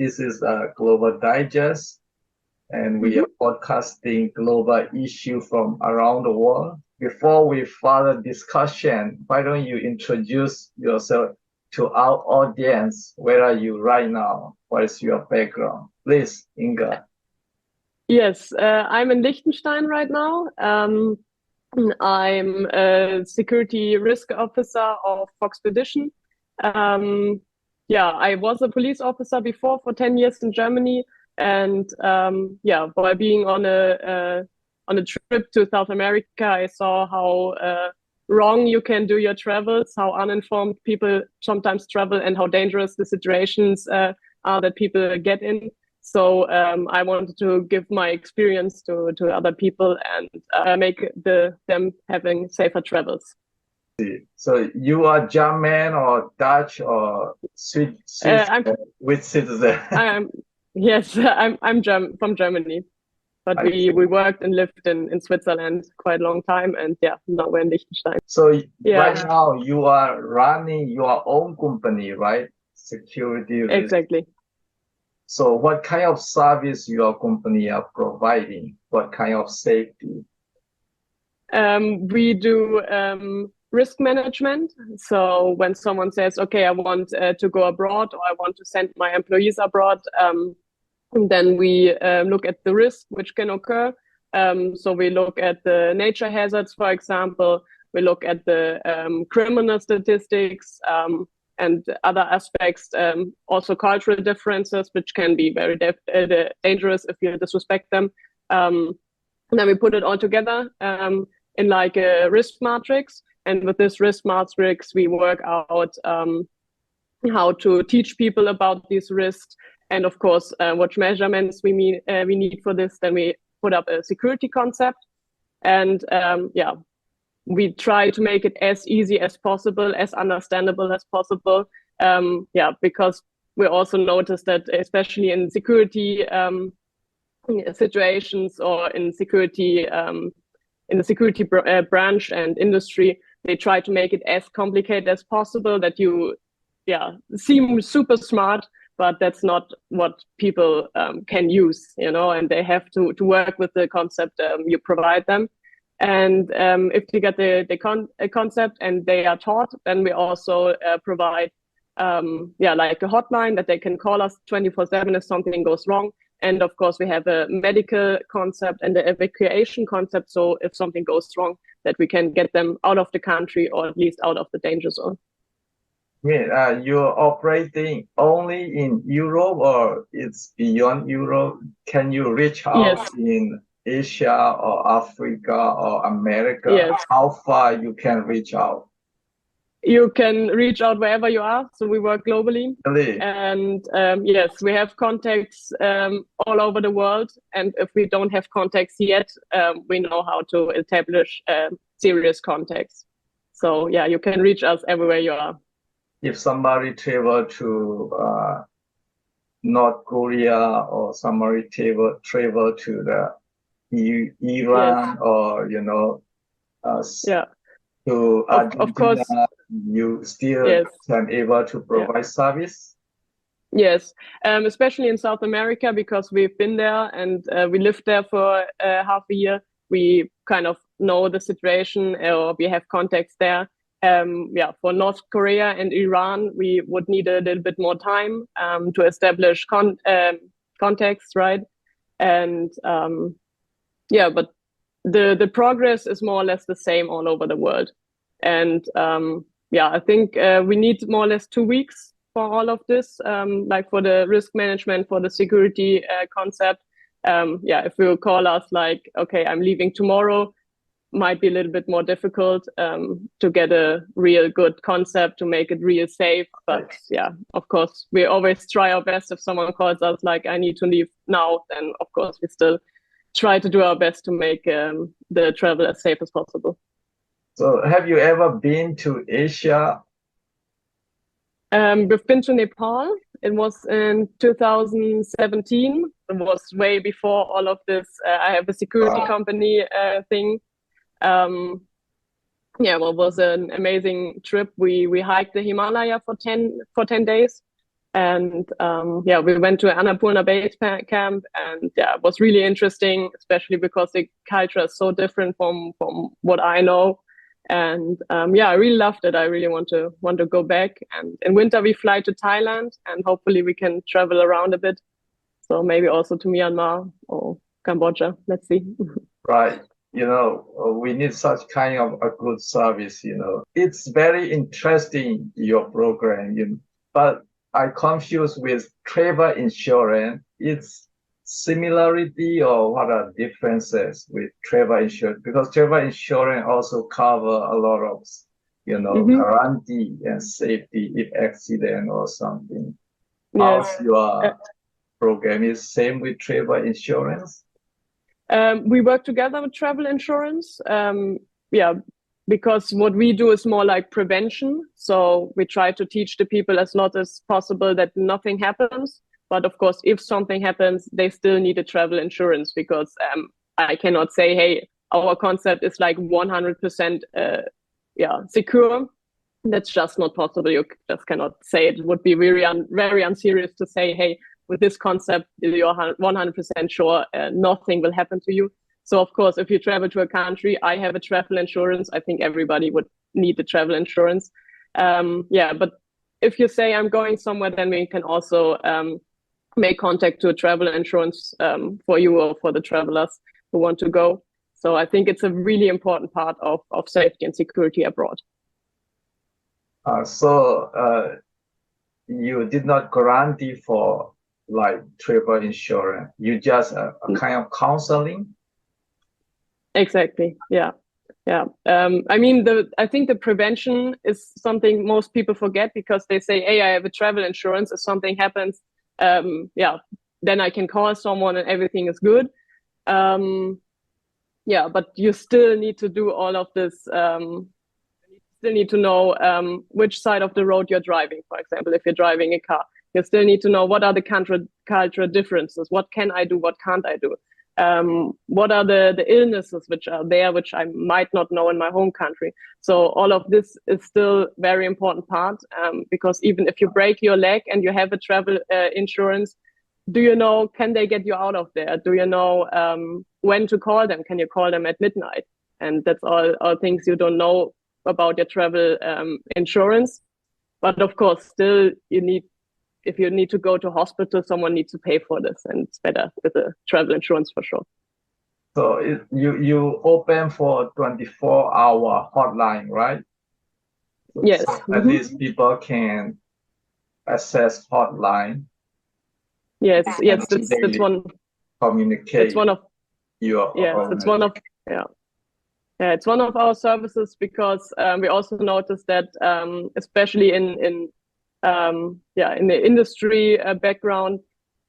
This is a Global Digest, and we are podcasting global issue from around the world. Before we further discussion, why don't you introduce yourself to our audience? Where are you right now? What is your background? Please, Inga. Yes, I'm in Liechtenstein right now. I'm a security risk officer of FOXPEDITION. I was a police officer before for 10 years in Germany, and by being on a trip to South America, I saw how wrong you can do your travels, how uninformed people sometimes travel, and how dangerous the situations are that people get in. So I wanted to give my experience to other people and make them having safer travels. So you are German or Dutch or Swiss? Which citizen? Yes, I'm from Germany, but we worked and lived in Switzerland quite a long time, and now we're in Liechtenstein. So right now you are running your own company, right? Security risk. Exactly. So what kind of service your company are providing? What kind of safety? We do risk management. So when someone says, okay, I want to go abroad, or I want to send my employees abroad, then we look at the risk which can occur. So we look at the nature hazards, for example. We look at the criminal statistics, and other aspects, also cultural differences, which can be very dangerous if you disrespect them. And then we put it all together in like a risk matrix. And with this risk matrix, we work out how to teach people about these risks. And of course, what measurements we need for this. Then we put up a security concept. And we try to make it as easy as possible, as understandable as possible. Because we also noticed that, especially in security situations or in security in the security branch and industry, they try to make it as complicated as possible. That you, seem super smart, but that's not what people can use, and they have to work with the concept you provide them. And if they get the concept and they are taught, then we also provide, like a hotline that they can call us 24/7 if something goes wrong. And of course, we have a medical concept and the evacuation concept. So if something goes wrong, that we can get them out of the country, or at least out of the danger zone. Yeah, you're operating only in Europe, or it's beyond Europe? Can you reach out in Asia or Africa or America? Yes. How far you can reach out? You can reach out wherever you are. So we work globally. Really? And yes, we have contacts all over the world. And if we don't have contacts yet, we know how to establish serious contacts. So you can reach us everywhere you are. If somebody travel to North Korea, or somebody travel to the Iran, or to Argentina, of course, you still can able to provide service? Yes, especially in South America, because we've been there and we lived there for half a year. We kind of know the situation, or we have contacts there. For North Korea and Iran, we would need a little bit more time to establish contacts, right? And but the progress is more or less the same all over the world. And I think we need more or less 2 weeks for all of this, like for the risk management, for the security concept. If you call us like, okay, I'm leaving tomorrow, might be a little bit more difficult to get a real good concept to make it real safe. But of course, we always try our best. If someone calls us like, I need to leave now, then of course we still try to do our best to make the travel as safe as possible. So have you ever been to Asia? We've been to Nepal. It was in 2017. It was way before all of this. I have a security company thing. It was an amazing trip. We hiked the Himalaya for 10 days. And yeah, we went to Annapurna base camp, and yeah, it was really interesting, especially because the culture is so different from what I know. And yeah, I really loved it. I really want to go back. And in winter we fly to Thailand, and hopefully we can travel around a bit. So maybe also to Myanmar or Cambodia. Let's see. Right. We need such kind of a good service, It's very interesting, your program, but I confuse with travel insurance. It's similarity or what are differences with travel insurance? Because travel insurance also cover a lot of, Hmm. guarantee and safety if accident or something. Yes. How's your program? Is same with travel insurance? We work together with travel insurance. Yeah, because what we do is more like prevention. So we try to teach the people as much as possible that nothing happens. But of course, if something happens, they still need a travel insurance because I cannot say, hey, our concept is like 100% yeah, secure. That's just not possible. You just cannot say it. It would be very unserious to say, hey, with this concept, you're 100% sure nothing will happen to you. So, of course, if you travel to a country, I have a travel insurance. I think everybody would need the travel insurance. Yeah, but if you say I'm going somewhere, then we can also make contact to a travel insurance for you or for the travelers who want to go. So I think it's a really important part of safety and security abroad. So you did not guarantee for like travel insurance. You just a kind of counseling. Exactly. Yeah. Yeah. I mean, I think the prevention is something most people forget because they say, hey, I have a travel insurance. If something happens, yeah, then I can call someone and everything is good. Yeah, but you still need to do all of this. You still need to know which side of the road you're driving. For example, if you're driving a car, you still need to know what are the cultural differences. What can I do? What can't I do? What are the illnesses which are there, which I might not know in my home country. So all of this is still very important part because even if you break your leg and you have a travel insurance, do you know, can they get you out of there? Do you know when to call them? Can you call them at midnight? And that's all things you don't know about your travel insurance. But of course, still you need, if you need to go to hospital, someone needs to pay for this, and it's better with a travel insurance for sure. So you open for 24-hour hotline, right? Yes. So at least people can access hotline. Yes. Yes. And That's one. communicate. It's one of. Your Yes. It's one of. Yeah. Yeah, it's one of our services because we also noticed that, especially in yeah, in the industry background,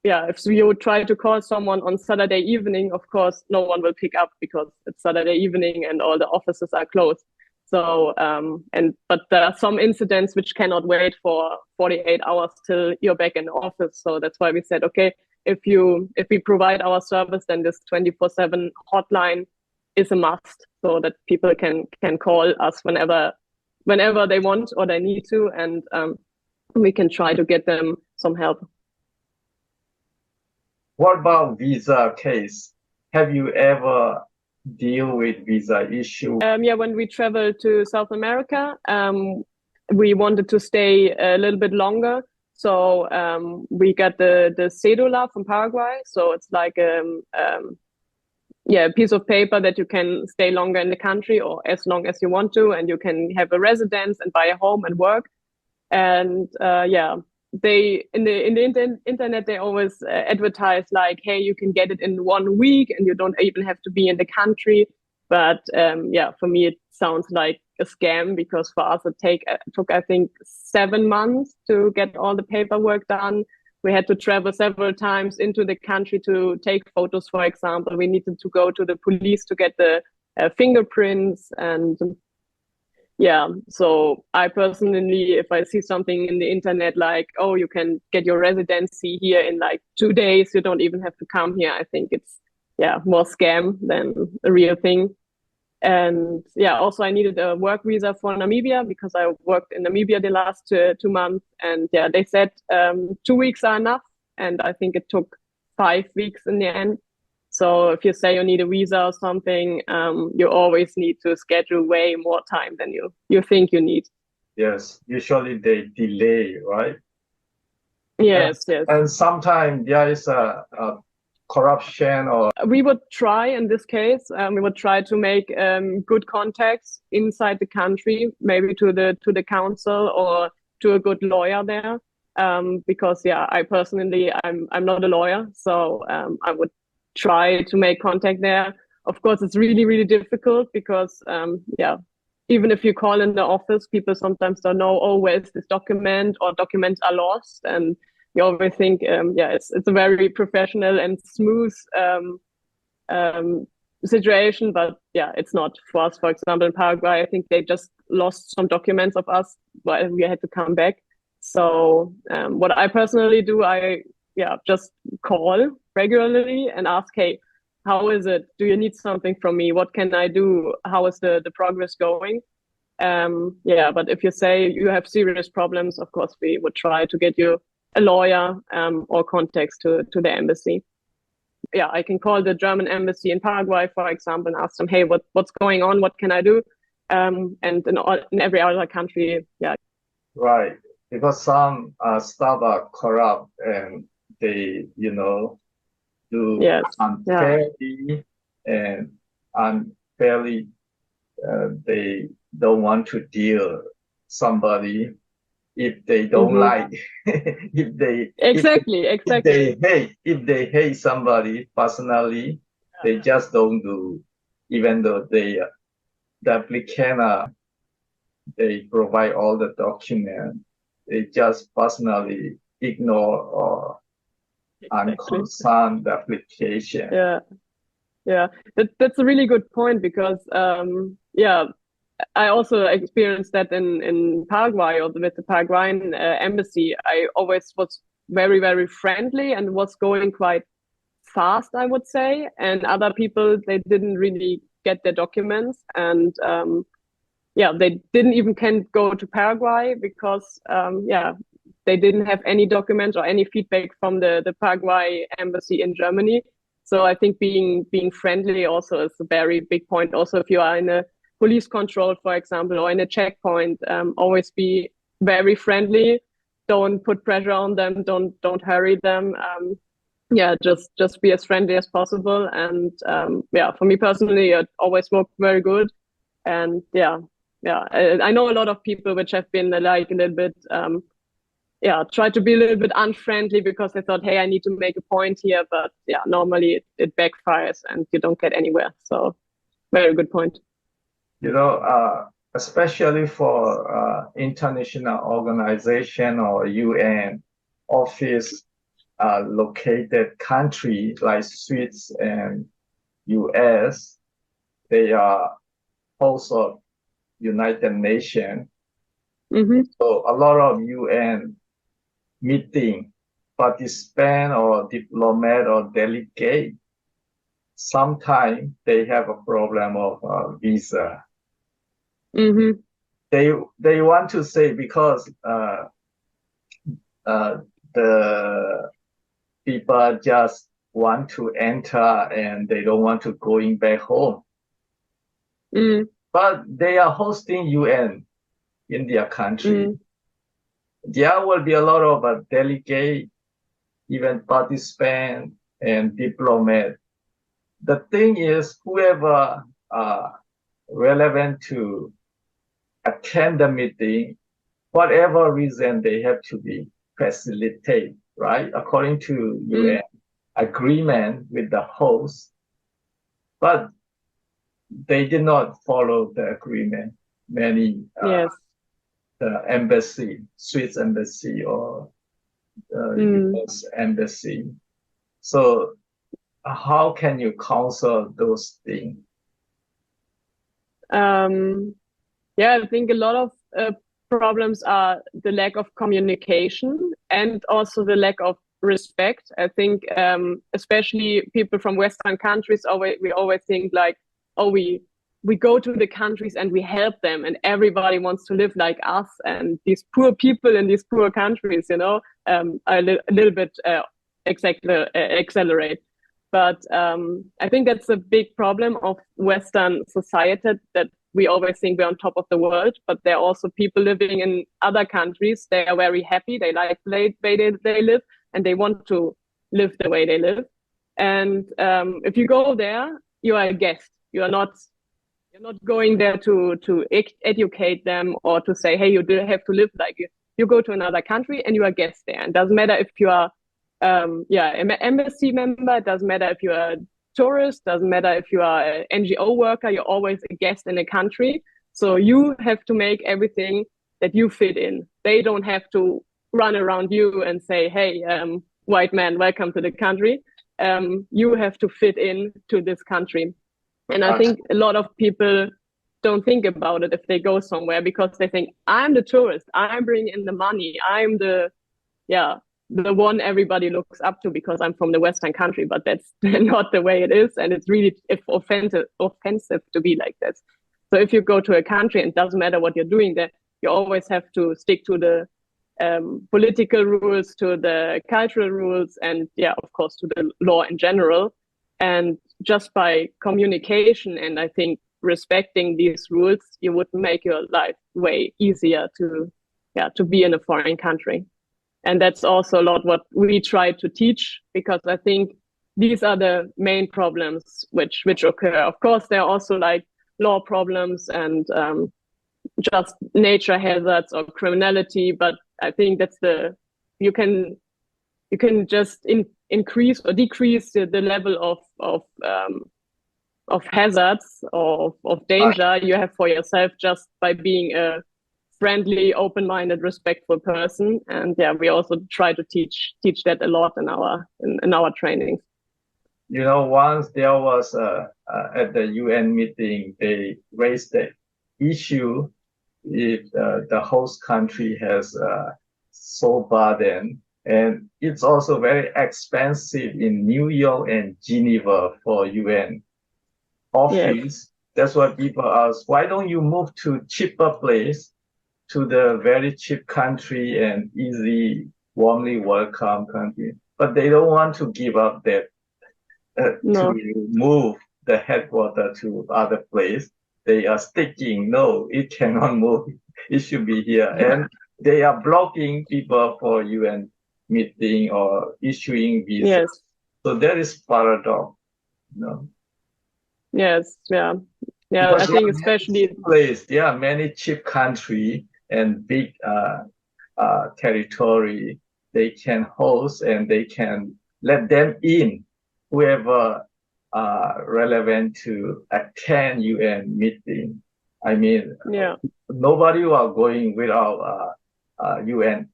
yeah, if you try to call someone on Saturday evening, of course, no one will pick up because it's Saturday evening and all the offices are closed. So, but there are some incidents which cannot wait for 48 hours till you're back in the office. So that's why we said, okay, if we provide our service, then this 24/7 hotline is a must, so that people can call us whenever they want or they need to, and we can try to get them some help. What about visa case? Have you ever deal with visa issue? Yeah, when we traveled to South America, we wanted to stay a little bit longer. So we got the cedula from Paraguay. So it's like yeah, a piece of paper that you can stay longer in the country or as long as you want to, and you can have a residence and buy a home and work. And yeah, they in the internet they always advertise like, hey, you can get it in 1 week and you don't even have to be in the country. But yeah, for me it sounds like a scam because for us it took I think 7 months to get all the paperwork done. We had to travel several times into the country to take photos, for example. We needed to go to the police to get the fingerprints. And yeah, so I personally, if I see something in the internet like, oh, you can get your residency here in like 2 days, you don't even have to come here, I think it's, yeah, more scam than a real thing. And yeah, also I needed a work visa for Namibia because I worked in Namibia the last 2 months. And yeah, they said 2 weeks are enough. And I think it took 5 weeks in the end. So if you say you need a visa or something, you always need to schedule way more time than you think you need. Yes, usually they delay, right? Yes, yes. And sometimes there is a corruption or We would try in this case, we would try to make good contacts inside the country, maybe to the council or to a good lawyer there. Because yeah, I personally I'm not a lawyer, so I would try to make contact there. Of course, it's really really difficult because yeah, even if you call in the office, people sometimes don't know, oh, where's this document, or documents are lost, and you always think, yeah, it's a very professional and smooth situation, but yeah, it's not for us. For example, in Paraguay, I think they just lost some documents of us while we had to come back. So what I personally do, I just call regularly and ask, hey, how is it? Do you need something from me? What can I do? How is the progress going? Yeah, but if you say you have serious problems, of course, we would try to get you a lawyer or contacts to the embassy. Yeah, I can call the German embassy in Paraguay, for example, and ask them, hey, what's going on? What can I do? And in every other country, yeah. right, because some staff are corrupt and they, do Yes. Yeah. unfairly and unfairly. They don't want to deal somebody if they don't like if they Exactly. if they hate somebody personally, they just don't do, even though the applicant they provide all the document, they just personally ignore or unconcern the application. Yeah. Yeah. That's a really good point because yeah, I also experienced that in Paraguay, or with the Paraguayan embassy. I always was very, very friendly and was going quite fast, I would say. And other people, they didn't really get their documents. And yeah, they didn't even can go to Paraguay because yeah, they didn't have any documents or any feedback from the Paraguay embassy in Germany. So I think being friendly also is a very big point. Also, if you are in a police control, for example, or in a checkpoint, always be very friendly. Don't put pressure on them. Don't hurry them. Yeah, just be as friendly as possible. And yeah, for me personally, it always worked very good. And yeah, I know a lot of people which have been like a little bit yeah, try to be a little bit unfriendly because they thought, hey, I need to make a point here, but yeah, normally it backfires and you don't get anywhere. So very good point. Especially for international organization or UN office located country like Swiss and US, they are also United Nations. So a lot of UN meeting participant or diplomat or delegate, sometimes they have a problem of visa. They want to say because the people just want to enter and they don't want to going back home. But they are hosting UN in their country. There will be a lot of delegate, even participant and diplomat. The thing is, whoever relevant to attend the meeting, whatever reason they have to be facilitate, right? According to UN agreement with the host, but they did not follow the agreement. Many the embassy, Swiss embassy or US embassy. So how can you counsel those things? Yeah, I think a lot of problems are the lack of communication and also the lack of respect. I think especially people from Western countries, we always think like, oh, we we go to the countries and we help them, and everybody wants to live like us, and these poor people in these poor countries, a little bit accelerate. But I think that's a big problem of Western society, that we always think we're on top of the world, but there are also people living in other countries. They are very happy. They like the way they live, and they want to live the way they live. And if you go there, you are a guest. You're not going there to educate them or to say, hey, you do have to live like you. You go to another country and you are a guest there. And it doesn't matter if you are an embassy member. It doesn't matter if you're a tourist. Doesn't matter if you are an NGO worker. You're always a guest in a country. So you have to make everything that you fit in. They don't have to run around you and say, hey, white man, welcome to the country. You have to fit in to this country. And I think a lot of people don't think about it if they go somewhere, because they think, I'm the tourist, I'm bringing in the money, I'm the one everybody looks up to because I'm from the Western country. But that's not the way it is. And it's really offensive to be like this. So if you go to a country, and it doesn't matter what you're doing there, you always have to stick to the political rules, to the cultural rules, and of course, to the law in general. And just by communication, and I think respecting these rules, you would make your life way easier to be in a foreign country. And that's also a lot what we try to teach, because I think these are the main problems which occur. Of course, there are also like law problems and just nature hazards or criminality, but I think that's you can just increase or decrease the level of hazards or of danger you have for yourself just by being a friendly, open-minded, respectful person. And we also try to teach that a lot in our trainings. Once there was at the UN meeting, they raised the issue if the host country has so burden. And it's also very expensive in New York and Geneva for UN office. Yes. That's why people ask, why don't you move to cheaper place, to the very cheap country and easy, warmly welcome country? But they don't want to give up that to move the headquarters to other place. They are sticking, no, it cannot move. It should be here. And they are blocking people for UN meeting or issuing visas. Yes. So that is paradox. Yes, yeah. I think especially many cheap country and big territory they can host, and they can let them in whoever relevant to attend UN meeting. I mean, nobody will going without UN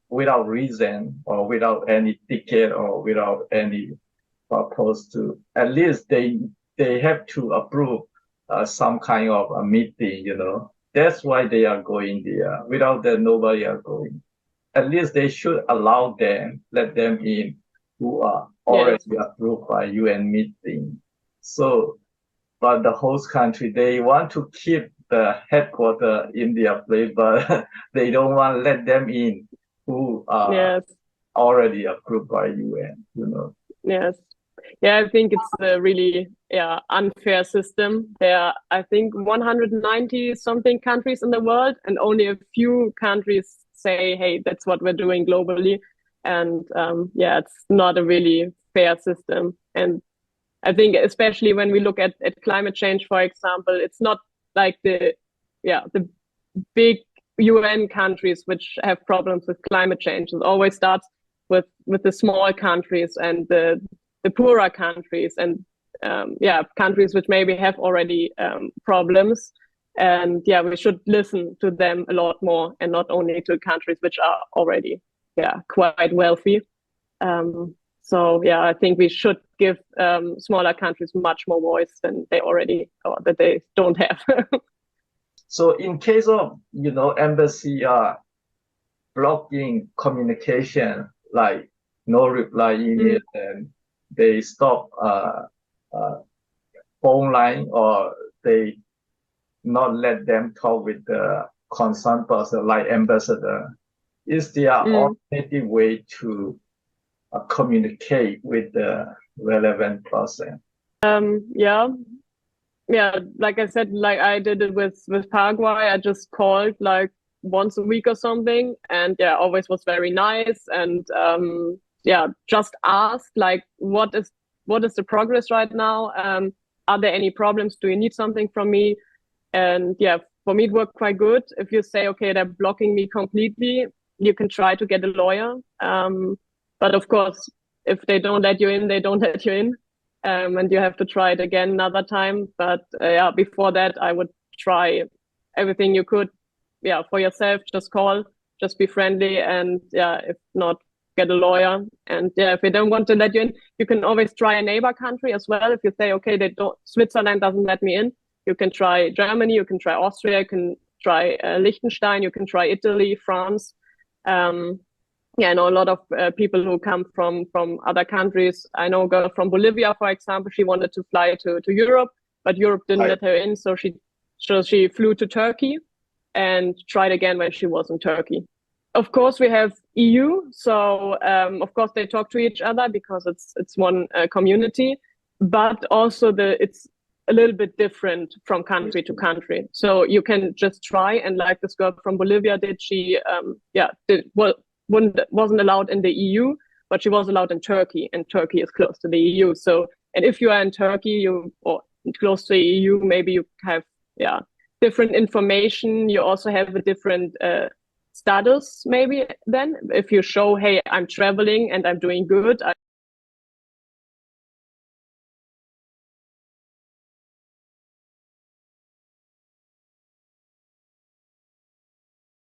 without reason or without any ticket or without any purpose to. At least they have to approve some kind of a meeting. That's why they are going there. Without that, nobody are going. At least they should allow them, let them in who are already approved by UN meeting. So, but the host country, they want to keep the headquarters in their place, but they don't want to let them in who are already approved by UN, Yes. Yeah, I think it's a really unfair system. There are, I think, 190 something countries in the world, and only a few countries say, hey, that's what we're doing globally. And it's not a really fair system. And I think especially when we look at climate change, for example, it's not like the big UN countries which have problems with climate change. It always starts with the small countries and the poorer countries and countries which maybe have already problems. And we should listen to them a lot more, and not only to countries which are already quite wealthy. I think we should give smaller countries much more voice than they already, or that they don't have. So in case of, embassy blocking communication, like no reply email, and they stop phone line, or they not let them talk with the concerned person like ambassador? Is there alternative way to communicate with the relevant person? Yeah, like I said, like I did it with Paraguay. I just called like once a week or something, and yeah, always was very nice. And yeah, just asked like, what is the progress right now? Are there any problems? Do you need something from me? And yeah, for me it worked quite good. If you say, okay, they're blocking me completely, you can try to get a lawyer. But of course, if they don't let you in, they don't let you in. And you have to try it again another time. But yeah, before that, I would try everything you could. Yeah, for yourself, just call, just be friendly, and yeah, if not, get a lawyer. And yeah, if they don't want to let you in, you can always try a neighbor country as well. If you say, okay, Switzerland doesn't let me in, you can try Germany, you can try Austria, you can try Liechtenstein, you can try Italy, France. Yeah, I know a lot of people who come from other countries. I know a girl from Bolivia, for example. She wanted to fly to Europe, but Europe didn't let her in, so she flew to Turkey and tried again when she was in Turkey. Of course, we have EU, so of course they talk to each other because it's one community, but also it's a little bit different from country to country. So you can just try, and like this girl from Bolivia did, she wasn't allowed in the EU, but she was allowed in Turkey, and Turkey is close to the EU. So, and if you are in Turkey, or close to the EU, maybe you have different information. You also have a different status, maybe then. If you show, hey, I'm traveling and I'm doing good,